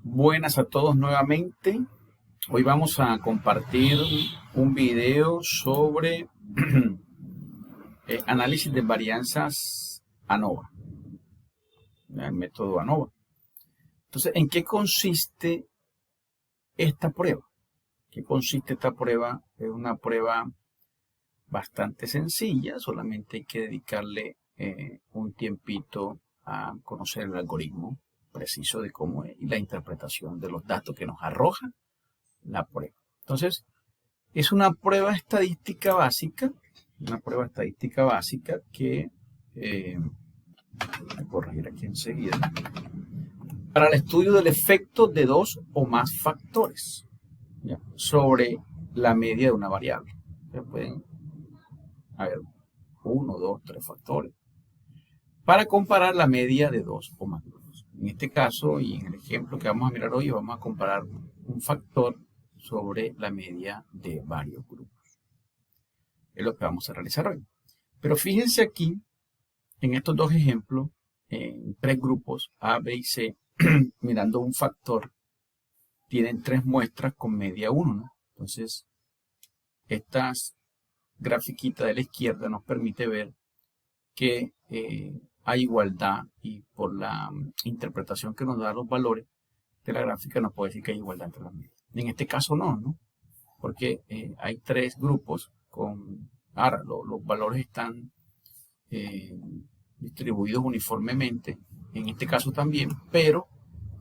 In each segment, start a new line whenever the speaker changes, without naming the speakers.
Buenas a todos nuevamente. Hoy vamos a compartir un video sobre análisis de varianzas ANOVA, el método ANOVA. Entonces, ¿en qué consiste esta prueba? ¿Qué consiste esta prueba? Es una prueba bastante sencilla, solamente hay que dedicarle un tiempito a conocer el algoritmo preciso de cómo es y la interpretación de los datos que nos arroja la prueba. Entonces, es una prueba estadística básica, que voy a corregir aquí enseguida, para el estudio del efecto de dos o más factores, ¿ya?, sobre la media de una variable. Ya pueden haber 1, 2, 3 factores para comparar la media de dos o más grupos. En este caso y en el ejemplo que vamos a mirar hoy, vamos a comparar un factor sobre la media de varios grupos. Es lo que vamos a realizar hoy. Pero fíjense aquí, en estos dos ejemplos, en tres grupos A, B y C, mirando un factor, tienen tres muestras con media 1, ¿no? Entonces, estas grafiquita de la izquierda nos permite ver que hay igualdad, y por la interpretación que nos da los valores de la gráfica nos puede decir que hay igualdad entre las medias. En este caso no, porque hay tres grupos con... Ahora, los valores están distribuidos uniformemente, en este caso también, pero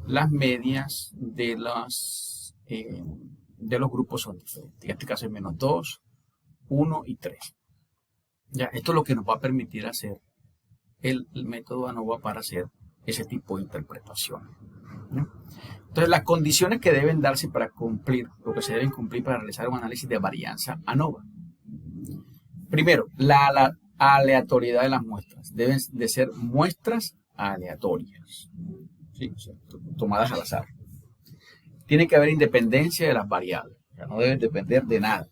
las medias de los grupos son diferentes. En este caso es menos 2, 1 y 3. Ya, esto es lo que nos va a permitir hacer el método ANOVA para hacer ese tipo de interpretación, ¿no? Entonces, las condiciones que deben darse para cumplir, lo que se deben cumplir para realizar un análisis de varianza ANOVA. Primero, la aleatoriedad de las muestras. Deben de ser muestras aleatorias, ¿sí? O sea, tomadas al azar. Tiene que haber independencia de las variables, o sea, no deben depender de nada.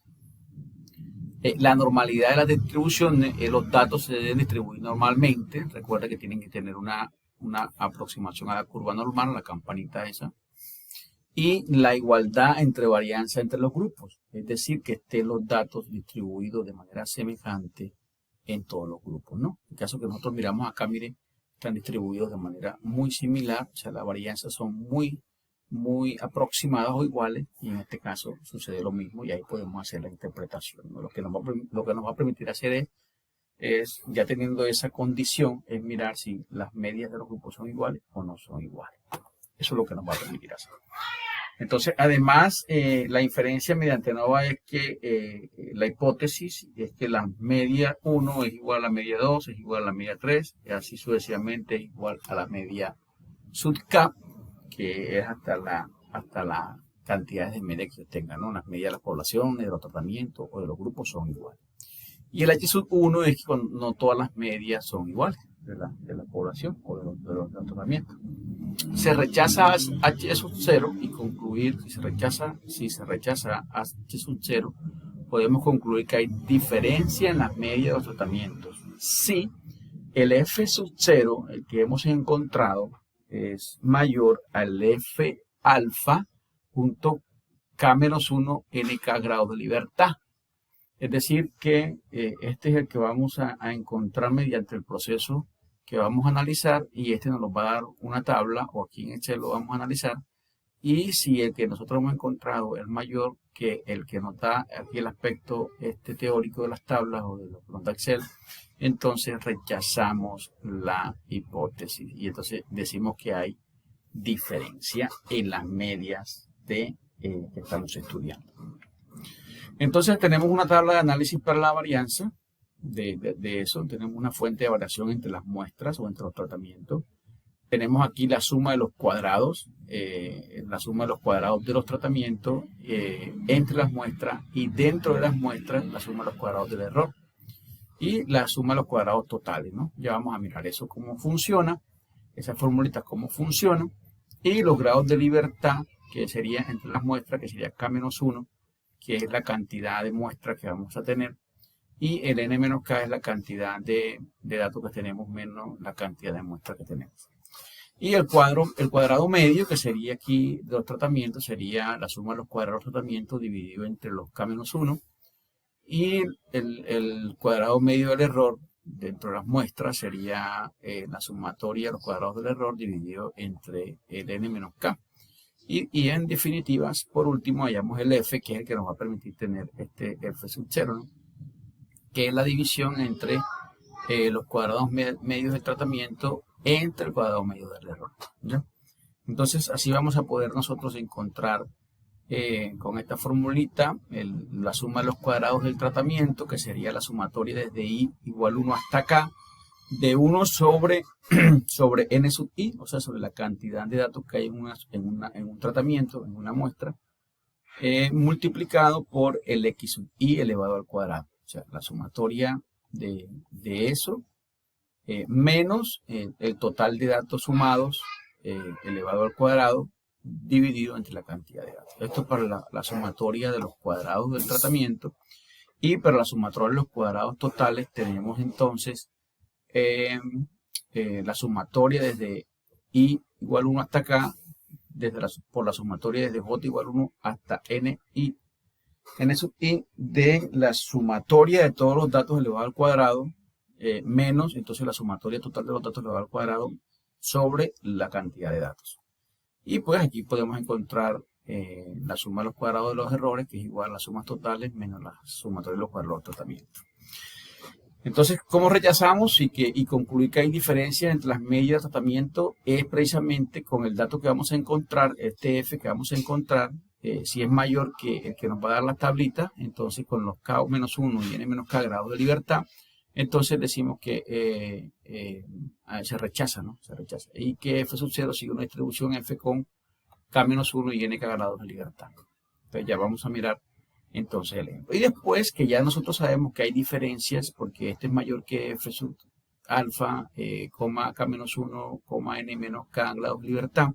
La normalidad de las distribuciones, los datos se deben distribuir normalmente. Recuerda que tienen que tener una aproximación a la curva normal, a la campanita esa. Y la igualdad entre varianza entre los grupos, es decir, que estén los datos distribuidos de manera semejante en todos los grupos, ¿no? En el caso que nosotros miramos acá, miren, están distribuidos de manera muy similar, o sea, las varianzas son muy aproximadas o iguales, y en este caso sucede lo mismo, y ahí podemos hacer la interpretación, ¿no? Lo que nos va a permitir hacer es, ya teniendo esa condición, es mirar si las medias de los grupos son iguales o no son iguales. Eso es lo que nos va a permitir hacer. Entonces, además, la inferencia mediante ANOVA es que la hipótesis es que la media 1 es igual a la media 2, es igual a la media 3, y así sucesivamente es igual a la media sub K, que es hasta la cantidad de medias que tengan, ¿no? Las medias de la población, de los tratamientos o de los grupos son iguales. Y el H sub 1 es que no todas las medias son iguales de la población o de los tratamientos. Se rechaza H sub 0 y concluir, si se rechaza H sub 0, podemos concluir que hay diferencia en las medias de los tratamientos. Si el F sub 0, el que hemos encontrado, es mayor al F alfa punto K-1 NK grados de libertad. Es decir, que este es el que vamos a encontrar mediante el proceso que vamos a analizar, y este nos va a dar una tabla, o aquí en Excel lo vamos a analizar, y si el que nosotros hemos encontrado es mayor que el que nos da aquí el aspecto teórico de las tablas o de lo que nos da Excel, entonces rechazamos la hipótesis y entonces decimos que hay diferencia en las medias que estamos estudiando. Entonces tenemos una tabla de análisis para la varianza. De eso tenemos una fuente de variación entre las muestras o entre los tratamientos. Tenemos aquí la suma de los cuadrados, de los tratamientos entre las muestras, y dentro de las muestras la suma de los cuadrados del error y la suma de los cuadrados totales, ¿no? Ya vamos a mirar eso cómo funciona, esas formulitas cómo funcionan, y los grados de libertad, que sería entre las muestras, que sería K-1, que es la cantidad de muestras que vamos a tener, y el n menos k es la cantidad de datos que tenemos menos la cantidad de muestras que tenemos. Y el cuadrado medio, que sería aquí de los tratamientos, sería la suma de los cuadrados de tratamiento dividido entre los k-1. Y el cuadrado medio del error dentro de las muestras sería la sumatoria de los cuadrados del error dividido entre el n menos k. Y en definitivas, por último, hallamos el f, que es el que nos va a permitir tener este f sub 0, ¿no? Que es la división entre los cuadrados medios del tratamiento entre el cuadrado medio del error, ¿ya? Entonces, así vamos a poder nosotros encontrar con esta formulita la suma de los cuadrados del tratamiento, que sería la sumatoria desde i igual 1 hasta k, de 1 sobre n sub i, o sea, sobre la cantidad de datos que hay en un tratamiento, en una muestra, multiplicado por el x sub i elevado al cuadrado. O sea, la sumatoria de eso menos el total de datos sumados elevado al cuadrado dividido entre la cantidad de datos. Esto es para la sumatoria de los cuadrados del tratamiento. Y para la sumatoria de los cuadrados totales tenemos entonces la sumatoria desde i igual 1 hasta k, por la sumatoria desde j igual 1 hasta n sub i de la sumatoria de todos los datos elevado al cuadrado menos entonces la sumatoria total de los datos elevado al cuadrado sobre la cantidad de datos. Y pues aquí podemos encontrar la suma de los cuadrados de los errores, que es igual a las sumas totales menos la sumatoria de los cuadrados de tratamiento. Entonces, ¿cómo rechazamos y concluir que hay diferencias entre las medidas de tratamiento? Es precisamente con el dato que vamos a encontrar, este f que vamos a encontrar, si es mayor que el que nos va a dar la tablita, entonces con los k-1 y n-k grados de libertad, entonces decimos que se rechaza, ¿no? Se rechaza. Y que f sub 0 sigue una distribución f con k-1 y n grados de libertad. Entonces ya vamos a mirar entonces el ejemplo. Y después que ya nosotros sabemos que hay diferencias, porque este es mayor que f sub alfa, k-1, n-k grados de libertad,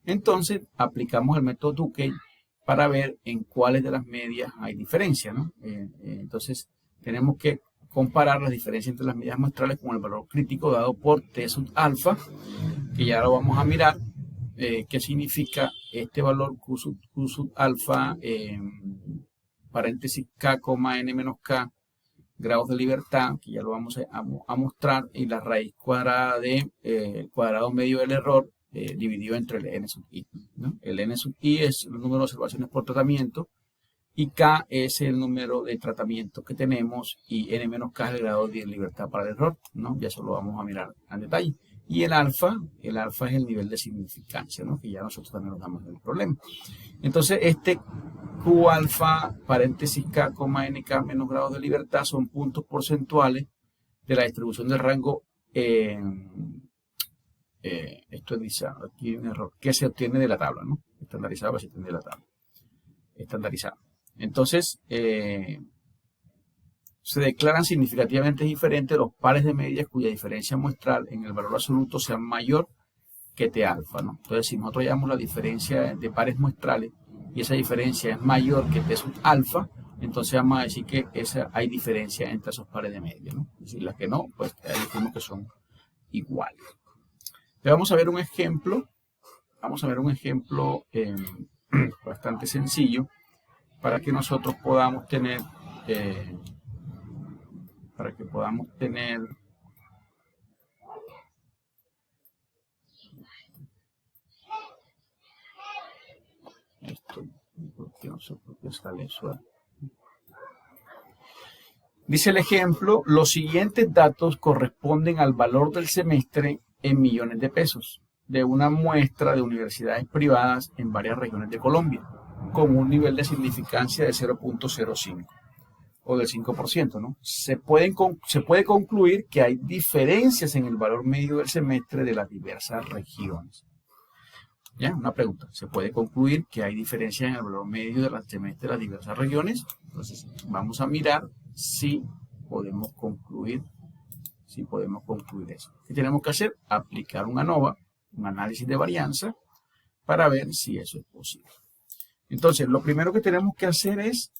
entonces aplicamos el método Tukey para ver en cuáles de las medias hay diferencia, ¿no? Entonces tenemos que comparar las diferencias entre las medidas muestrales con el valor crítico dado por t sub alfa, que ya lo vamos a mirar, qué significa este valor q sub alfa, paréntesis k, n menos k grados de libertad, que ya lo vamos a mostrar, y la raíz cuadrada de cuadrado medio del error dividido entre el n sub i, ¿no? El n sub i es el número de observaciones por tratamiento, y k es el número de tratamientos que tenemos, y n menos k es el grado de libertad para el error, ¿no? Ya eso lo vamos a mirar en detalle. Y el alfa es el nivel de significancia, ¿no? Que ya nosotros también nos damos el problema. Entonces, este q alfa, paréntesis k, nk menos grados de libertad son puntos porcentuales de la distribución del rango. Esto dice, aquí hay un error, que se obtiene de la tabla, ¿no? Estandarizado, que se obtiene de la tabla. Estandarizado. Entonces, se declaran significativamente diferentes los pares de medias cuya diferencia muestral en el valor absoluto sea mayor que T alfa, ¿no? Entonces, si nosotros llamamos la diferencia de pares muestrales y esa diferencia es mayor que T sub alfa, entonces vamos a decir que hay diferencia entre esos pares de medias, ¿no? Es decir, las que no, pues ahí decimos que son iguales. Entonces, vamos a ver un ejemplo. Vamos a ver un ejemplo bastante sencillo para que nosotros podamos tener esto, porque no sé por qué sale eso. Dice el ejemplo: los siguientes datos corresponden al valor del semestre en millones de pesos de una muestra de universidades privadas en varias regiones de Colombia, con un nivel de significancia de 0.05 o del 5%, ¿no? Se puede concluir que hay diferencias en el valor medio del semestre de las diversas regiones. ¿Ya? Una pregunta. ¿Se puede concluir que hay diferencias en el valor medio del semestre de las diversas regiones? Entonces, vamos a mirar si podemos concluir eso. ¿Qué tenemos que hacer? Aplicar un ANOVA, un análisis de varianza, para ver si eso es posible. Entonces, lo primero que tenemos que hacer es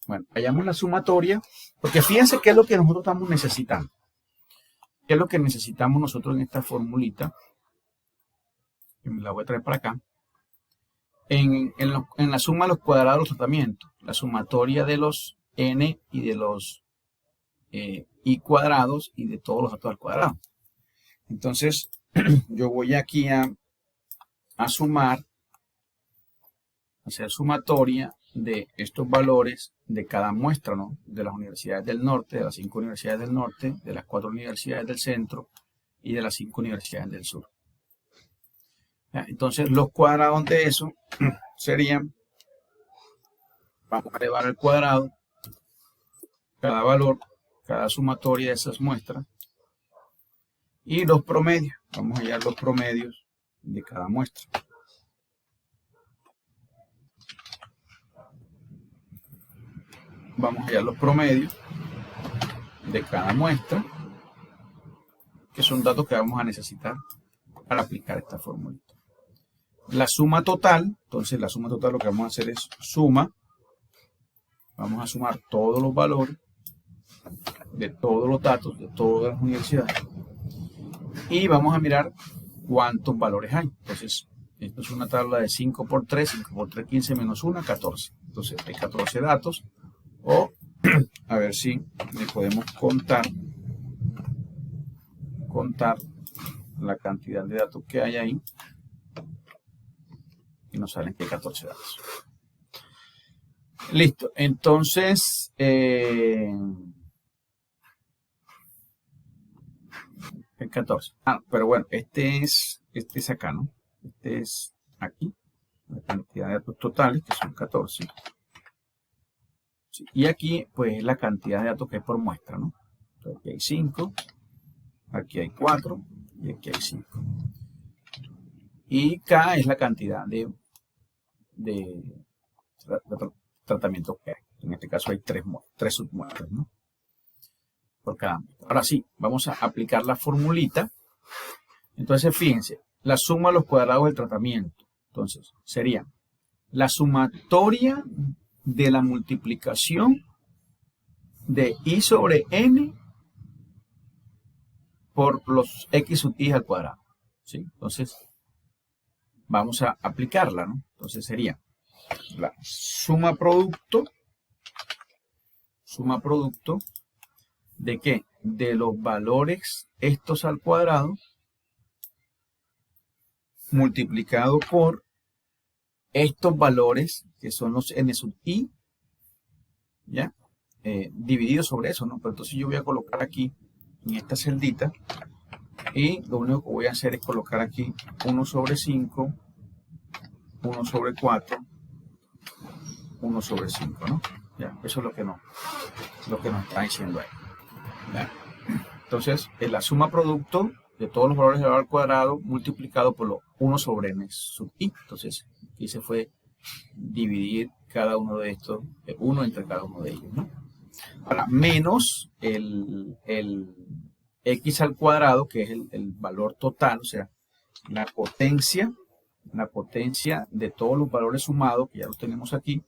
Bueno, hallamos la sumatoria, porque fíjense qué es lo que nosotros estamos necesitando. ¿Qué es lo que necesitamos nosotros en esta formulita? Que me la voy a traer para acá. En la suma de los cuadrados de los tratamientos, la sumatoria de los n y de los i cuadrados y de todos los datos al cuadrado. Entonces, yo voy aquí a sumar, hacer sumatoria de estos valores de cada muestra, ¿no? De las universidades del norte, de las 5 universidades del norte, de las 4 universidades del centro y de las 5 universidades del sur. ¿Ya? Entonces, los cuadrados de eso serían, vamos a elevar al cuadrado cada valor, cada sumatoria de esas muestras, y los promedios. Vamos a hallar los promedios de cada muestra. Vamos a hallar los promedios de cada muestra, que son datos que vamos a necesitar para aplicar esta fórmula. La suma total, entonces la suma total lo que vamos a hacer es suma. Vamos a sumar todos los valores de todos los datos de todas las universidades y vamos a mirar cuántos valores hay. Entonces, esto es una tabla de 5 por 3, 5 por 3, 15 menos 1, 14. Entonces, hay 14 datos. O, a ver si le podemos contar la cantidad de datos que hay ahí. Y nos salen que hay 14 datos. Listo. Entonces, el 14. Pero bueno, este es acá, ¿no? Este es aquí. La cantidad de datos totales, que son 14. Sí. Y aquí, pues, la cantidad de datos que hay por muestra, ¿no? Entonces, aquí hay 5, aquí hay 4 y aquí hay 5. Y K es la cantidad de tratamientos que hay. En este caso hay 3 submuestras, ¿no? Por cada muestra. Ahora sí, vamos a aplicar la formulita. Entonces, fíjense, la suma de los cuadrados del tratamiento. Entonces, sería la sumatoria de la multiplicación de i sobre n por los x sub i al cuadrado. ¿Sí? Entonces, vamos a aplicarla, ¿no? Entonces sería la suma producto ¿de qué? De los valores estos al cuadrado multiplicado por estos valores que son los n sub i, ¿ya? Dividido sobre eso, ¿no? Pero entonces yo voy a colocar aquí en esta celdita y lo único que voy a hacer es colocar aquí 1 sobre 5, 1 sobre 4, 1 sobre 5, ¿no? ¿Ya? Eso es lo que nos está diciendo ahí. ¿Ya? Entonces, es la suma producto de todos los valores elevado al cuadrado multiplicado por lo 1 sobre n sub i. Entonces, aquí se fue dividir cada uno de estos, 1 entre cada uno de ellos, ¿no? Ahora, menos el x al cuadrado, que es el valor total, o sea, la potencia de todos los valores sumados, que ya los tenemos aquí.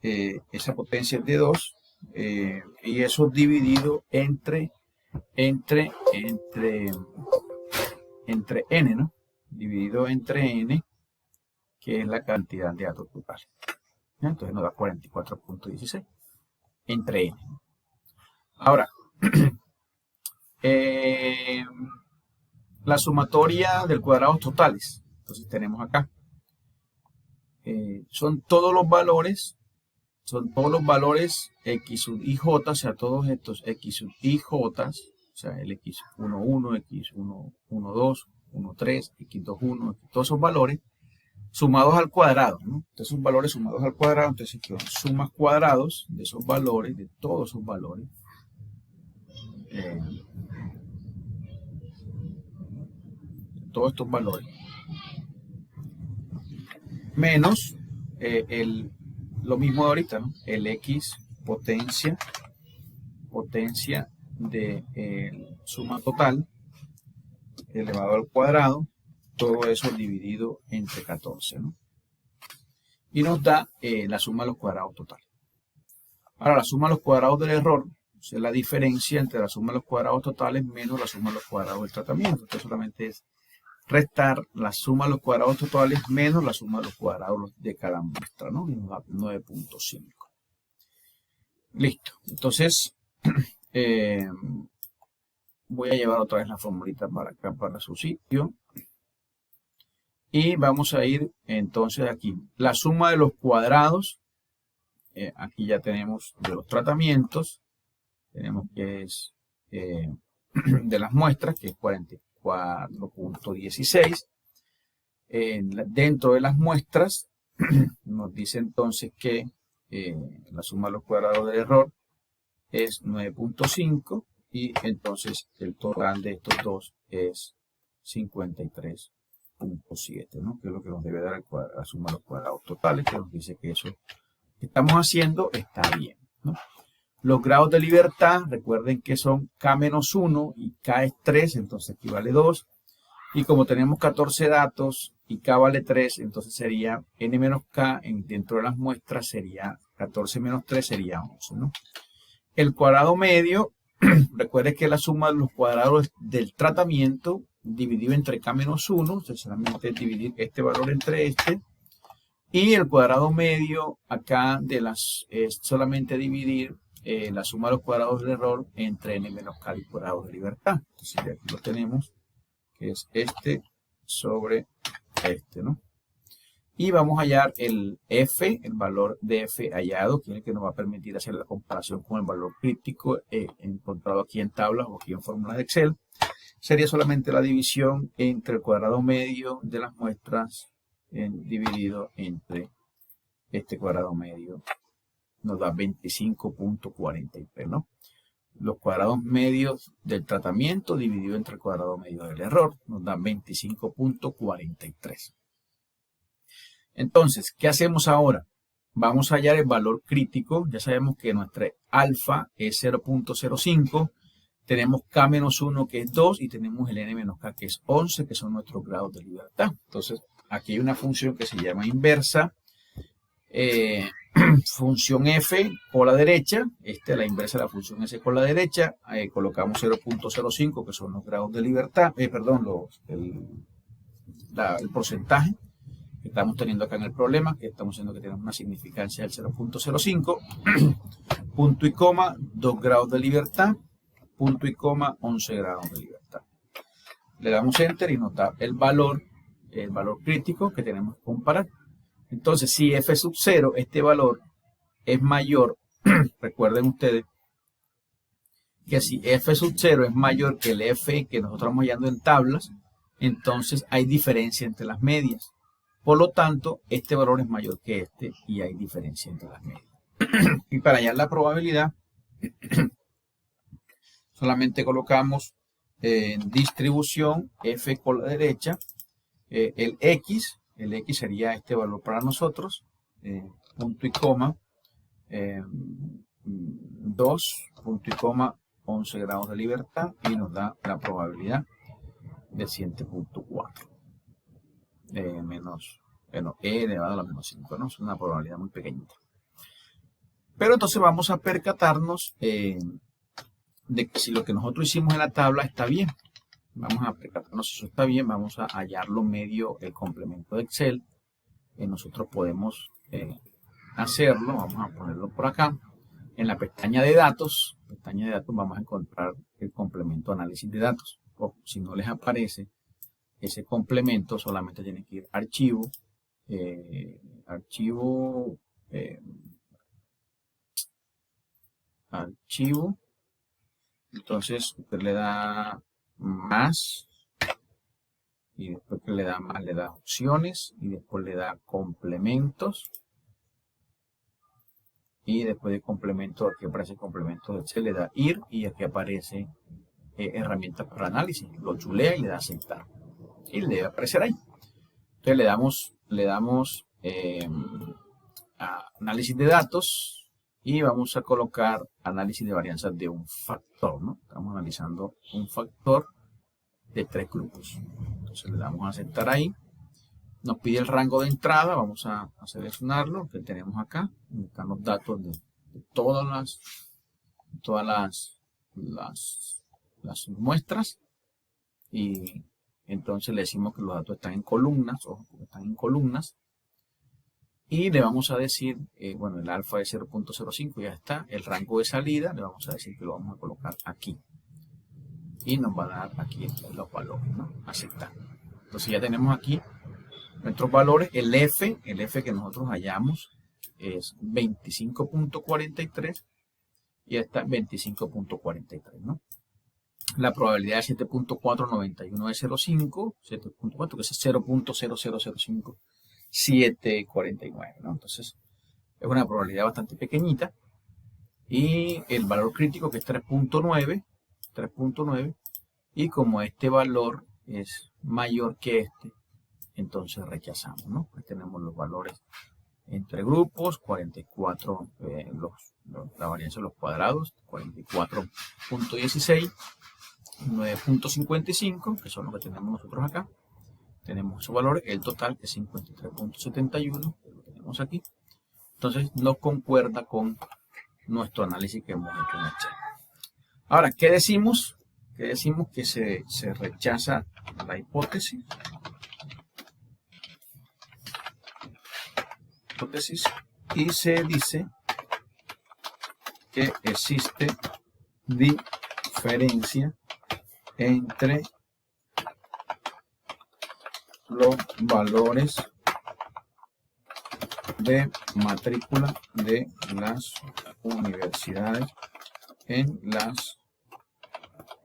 Esa potencia es de 2, y eso dividido entre n, ¿no? Dividido entre n, que es la cantidad de datos total. ¿Ya? Entonces nos da 44.16 entre n. Ahora, la sumatoria del cuadrados totales. Entonces tenemos acá. Son todos los valores x sub ij, o sea, todos estos x sub ij, o sea, el x11, x12, 13, x21, todos esos valores sumados al cuadrado, ¿no? Entonces, esos valores sumados al cuadrado, entonces aquí sumas cuadrados de esos valores, de todos esos valores. Todos estos valores. Menos lo mismo de ahorita, ¿no? El x potencia de suma total elevado al cuadrado, todo eso dividido entre 14, ¿no? Y nos da la suma de los cuadrados totales. Ahora, la suma de los cuadrados del error es la diferencia entre la suma de los cuadrados totales menos la suma de los cuadrados del tratamiento. Entonces solamente es restar la suma de los cuadrados totales menos la suma de los cuadrados de cada muestra, ¿no? Y nos da 9.5. Listo. Entonces, voy a llevar otra vez la formulita para acá, para su sitio. Y vamos a ir entonces aquí. La suma de los cuadrados, aquí ya tenemos de los tratamientos, tenemos que es de las muestras, que es 44.16. Dentro de las muestras, nos dice entonces que la suma de los cuadrados del error es 9.5 y entonces el total de estos dos es 53.7, ¿no? Que es lo que nos debe dar la suma de los cuadrados totales, que nos dice que eso que estamos haciendo está bien, ¿no? Los grados de libertad, recuerden que son K-1 y K es 3, entonces aquí vale 2. Y como tenemos 14 datos y K vale 3, entonces sería N menos K dentro de las muestras sería 14 menos 3 sería 11, ¿no? El cuadrado medio, recuerden que es la suma de los cuadrados del tratamiento dividido entre K-1, entonces solamente dividir este valor entre este. Y el cuadrado medio acá de las es solamente dividir la suma de los cuadrados del error entre N menos K y cuadrados de libertad. Entonces aquí lo tenemos, que es este sobre este, ¿no? Y vamos a hallar el F, el valor de F hallado, que es el que nos va a permitir hacer la comparación con el valor crítico encontrado aquí en tablas o aquí en fórmulas de Excel. Sería solamente la división entre el cuadrado medio de las muestras dividido entre este cuadrado medio. Nos da 25.43, ¿no? Los cuadrados medios del tratamiento dividido entre el cuadrado medio del error nos da 25.43. Entonces, ¿qué hacemos ahora? Vamos a hallar el valor crítico. Ya sabemos que nuestra alfa es 0.05. Tenemos K-1 que es 2 y tenemos el N-K que es 11, que son nuestros grados de libertad. Entonces, aquí hay una función que se llama inversa. Función f por la derecha, la inversa de la función s por la derecha, colocamos 0.05 que son los grados de libertad, perdón, el porcentaje que estamos teniendo acá en el problema, que estamos viendo que tenemos una significancia del 0.05, punto y coma, 2 grados de libertad, punto y coma, 11 grados de libertad. Le damos enter y nos da el valor crítico que tenemos que comparar. Entonces, si f sub 0, este valor es mayor, recuerden ustedes que si f sub 0 es mayor que el f que nosotros estamos hallando en tablas, entonces hay diferencia entre las medias. Por lo tanto, este valor es mayor que este y hay diferencia entre las medias. Y para hallar la probabilidad, solamente colocamos en distribución f por la derecha, el x sería este valor para nosotros, punto y coma, 2, punto y coma, 11 grados de libertad y nos da la probabilidad de 7.4 menos, bueno, e elevado a la menos 5, ¿no? Es una probabilidad muy pequeñita. Pero entonces vamos a percatarnos de que si lo que nosotros hicimos en la tabla está bien. Vamos a percatarnos si eso está bien, vamos a hallarlo medio el complemento de Excel. Nosotros podemos hacerlo, vamos a ponerlo por acá. En la pestaña de datos vamos a encontrar el complemento análisis de datos. O si no les aparece ese complemento, solamente tienen que ir a archivo, archivo, entonces usted le da más y después que le da más le da opciones y después le da complementos y después de complemento, aquí aparece complemento de Excel, le da ir y aquí aparece herramientas para análisis, lo chulea y le da aceptar y le debe aparecer ahí. Entonces le damos a análisis de datos y vamos a colocar análisis de varianzas de un factor, ¿no? Estamos analizando un factor de 3 grupos. Entonces le damos a aceptar ahí. Nos pide el rango de entrada, vamos a seleccionarlo, que tenemos acá. Están los datos de todas las muestras, y entonces le decimos que los datos están en columnas, ojo, porque están en columnas, y le vamos a decir, bueno, el alfa es 0.05, ya está, el rango de salida, le vamos a decir que lo vamos a colocar aquí, y nos va a dar aquí los valores, ¿no? Aceptar. Entonces ya tenemos aquí nuestros valores. El F que nosotros hallamos es 25.43 y esta 25.43, ¿no? La probabilidad es 7.491 de 0.5, 7.4, que es 0.0005, 749, ¿no? Entonces es una probabilidad bastante pequeñita. Y el valor crítico, que es 3.9, y como este valor es mayor que este, entonces rechazamos, ¿no? Pues tenemos los valores entre grupos, 44, la varianza de los cuadrados, 44.16, 9.55, que son los que tenemos nosotros acá. Tenemos esos valores, el total que es 53.71, que lo tenemos aquí. Entonces no concuerda con nuestro análisis que hemos hecho en Excel. Ahora, ¿qué decimos? Que decimos que se rechaza la hipótesis. Y se dice que existe diferencia entre los valores de matrícula de las universidades en las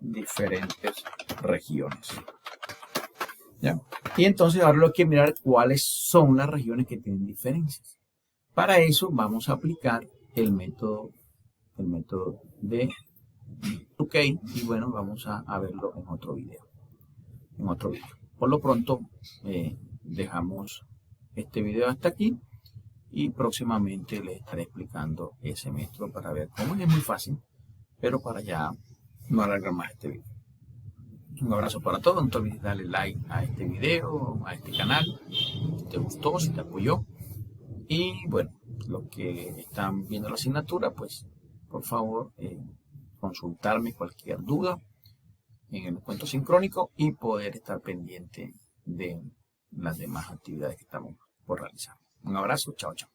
diferentes regiones. ¿Ya? Y entonces ahora hay que mirar cuáles son las regiones que tienen diferencias. Para eso vamos a aplicar el método de Tukey, y bueno, vamos a verlo en otro video. Por lo pronto dejamos este video hasta aquí, y próximamente les estaré explicando ese método para ver cómo es muy fácil, pero para ya no alargar más este video. Un abrazo para todos, no te olvides darle like a este video, a este canal, si te gustó, si te apoyó. Y bueno, los que están viendo la asignatura, pues por favor consultarme cualquier duda en el cuento sincrónico y poder estar pendiente de las demás actividades que estamos por realizar. Un abrazo, chao, chao.